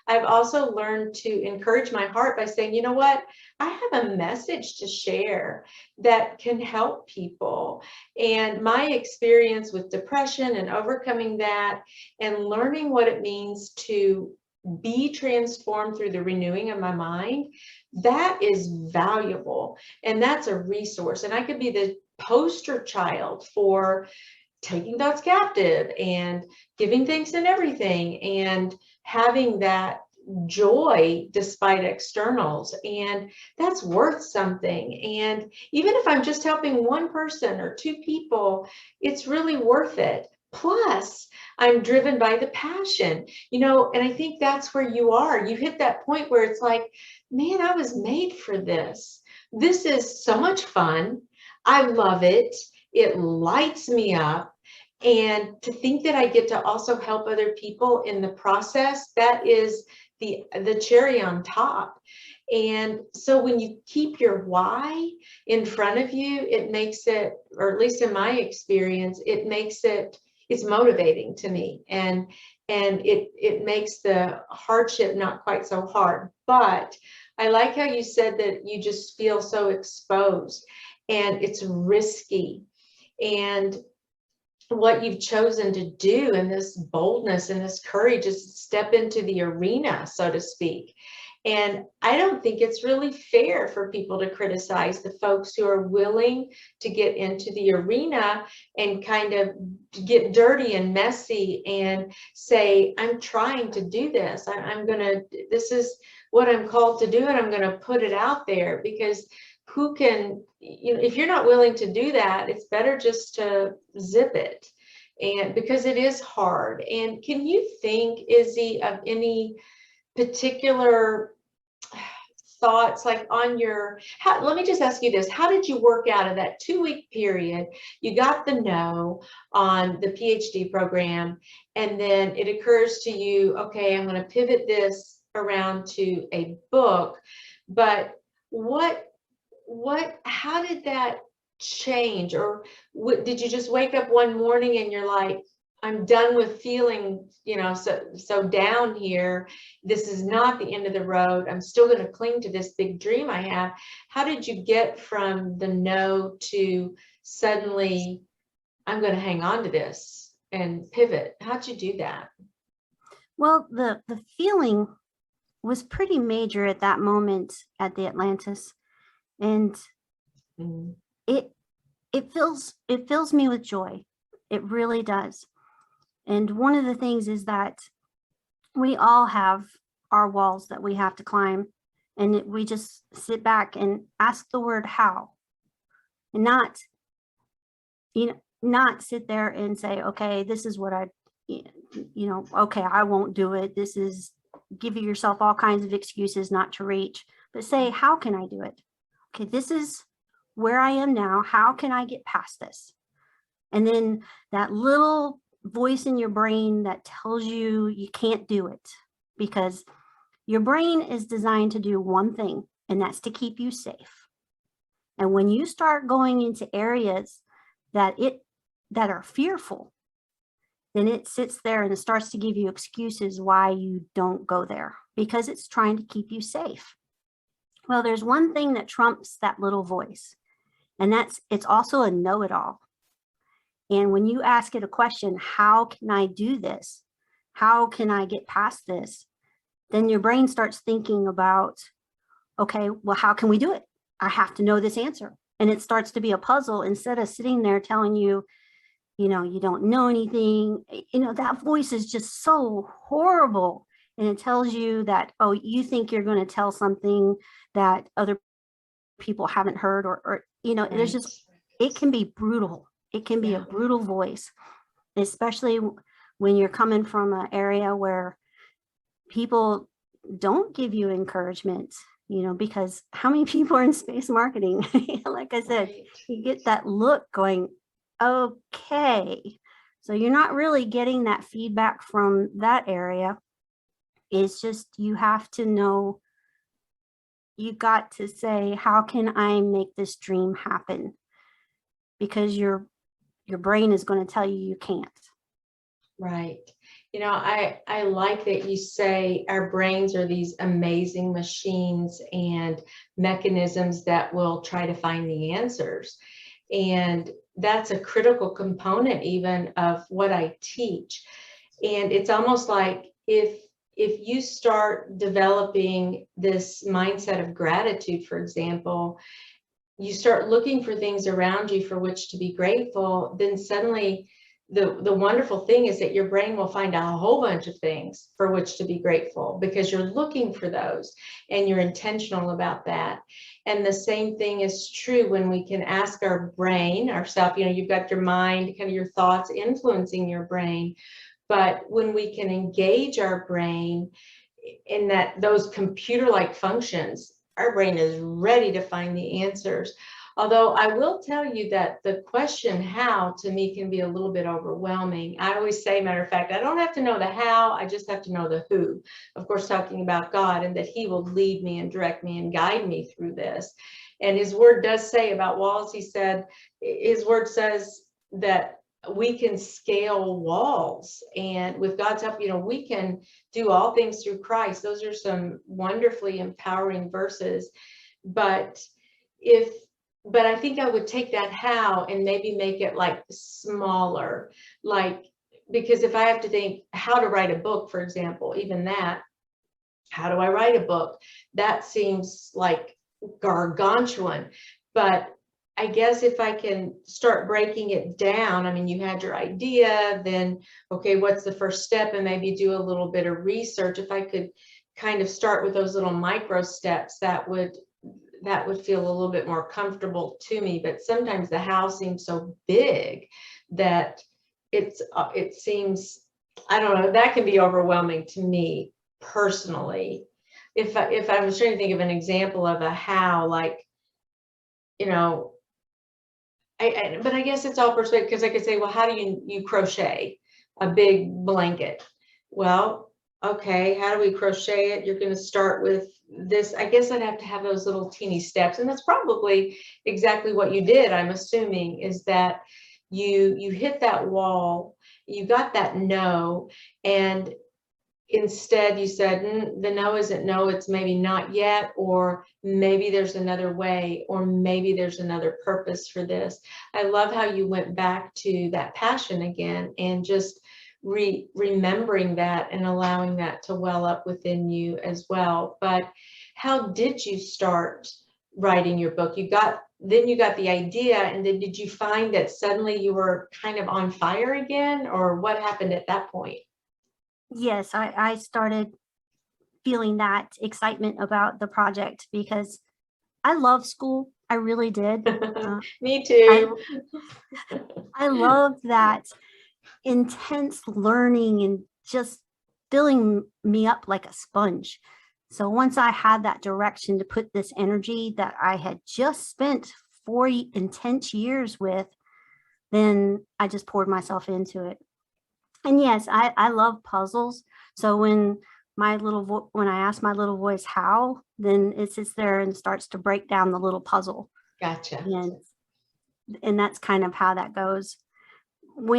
I've also learned to encourage my heart by saying, you know what, I have a message to share that can help people. And my experience with depression and overcoming that and learning what it means to be transformed through the renewing of my mind, that is valuable. And that's a resource. And I could be the poster child for taking thoughts captive and giving thanks in everything and having that joy despite externals, and that's worth something. And even if I'm just helping one person or two people, it's really worth it. Plus, I'm driven by the passion, and I think that's where you are. You hit that point where it's like, man, I was made for this. This is so much fun. I love it. It lights me up. And to think that I get to also help other people in the process, that is the cherry on top. And so when you keep your why in front of you, it makes it, or at least in my experience, it's motivating to me. And it makes the hardship not quite so hard. But I like how you said that you just feel so exposed and it's risky. And what you've chosen to do, and this boldness and this courage, is step into the arena, so to speak. And I don't think it's really fair for people to criticize the folks who are willing to get into the arena and kind of get dirty and messy and say, I'm trying to do this. This is what I'm called to do, and I'm going to put it out there. Because who can, if you're not willing to do that, it's better just to zip it. And because it is hard. And can you think, Izzy, of any particular thoughts like on let me just ask you this. How did you work out of that 2-week period? You got the no on the PhD program, and then it occurs to you, okay, I'm going to pivot this around to a book. But how did that change? Or did you just wake up one morning and you're like, I'm done with feeling, so down here. This is not the end of the road. I'm still going to cling to this big dream I have. How did you get from the no to suddenly, I'm going to hang on to this and pivot? How'd you do that? Well, the feeling was pretty major at that moment at the Atlantis. And it fills me with joy. It really does. And one of the things is that we all have our walls that we have to climb, and we just sit back and ask the word how, and not sit there and say, okay, this is what okay, I won't do it. This is giving yourself all kinds of excuses not to reach, but say, how can I do it? Okay, this is where I am now. How can I get past this? And then that little voice in your brain that tells you you can't do it, because your brain is designed to do one thing, and that's to keep you safe. And when you start going into areas that are fearful, then it sits there and it starts to give you excuses why you don't go there, because it's trying to keep you safe. Well, there's one thing that trumps that little voice, and it's also a know-it-all. And when you ask it a question, how can I do this? How can I get past this? Then your brain starts thinking about, okay, well, how can we do it? I have to know this answer. And it starts to be a puzzle instead of sitting there telling you, you don't know anything. That voice is just so horrible. And it tells you that, oh, you think you're going to tell something that other people haven't heard, or Right. There's just, it can be brutal. It can be a brutal voice, especially when you're coming from an area where people don't give you encouragement, because how many people are in space marketing? Like I said, Right. You get that look going, okay, so you're not really getting that feedback from that area. It's just, you have to know, you got to say, how can I make this dream happen? Because your brain is going to tell you you can't. Right. You know, I like that you say our brains are these amazing machines and mechanisms that will try to find the answers. And that's a critical component even of what I teach. And it's almost like if you start developing this mindset of gratitude, for example, you start looking for things around you for which to be grateful, then suddenly the wonderful thing is that your brain will find a whole bunch of things for which to be grateful because you're looking for those and you're intentional about that. And the same thing is true when we can ask our brain, ourself, you know, you've got your mind, kind of your thoughts influencing your brain. But when we can engage our brain in that those computer-like functions, our brain is ready to find the answers. Although I will tell you that the question how to me can be a little bit overwhelming. I always say, matter of fact, I don't have to know the how, I just have to know the who. Of course, talking about God and that he will lead me and direct me and guide me through this. And his word does say about walls, he said, his word says that we can scale walls, and with God's help, you know, we can do all things through Christ. Those are some wonderfully empowering verses. But if but I think I would take that how and maybe make it like smaller, like, because if I have to think how to write a book, for example, even that, how do I write a book? That seems like gargantuan. But I guess if I can start breaking it down, I mean, you had your idea, then, okay, what's the first step? And maybe do a little bit of research. If I could kind of start with those little micro steps, that would feel a little bit more comfortable to me. But sometimes the how seems so big that it seems, I don't know, that can be overwhelming to me personally. If I was trying to think of an example of a how, like, you know, but I guess it's all perspective, because I could say, well, how do you crochet a big blanket? Well, okay, how do we crochet it? You're going to start with this. I guess I'd have to have those little teeny steps, and that's probably exactly what you did. I'm assuming is that you hit that wall, you got that no, and instead you said, the no isn't no, it's maybe not yet, or maybe there's another way, or maybe there's another purpose for this. I love how you went back to that passion again and just remembering that and allowing that to well up within you as well. But how did you start writing your book? You got the idea, and then did you find that suddenly you were kind of on fire again, or what happened at that point? Yes, I started feeling that excitement about the project because I love school. I really did. Me I too. I love that intense learning and just filling me up like a sponge. So once I had that direction to put this energy that I had just spent 4 intense years with, then I just poured myself into it. And yes, I love puzzles. So when I ask my little voice how, then it sits there and starts to break down the little puzzle. Gotcha. And that's kind of how that goes. When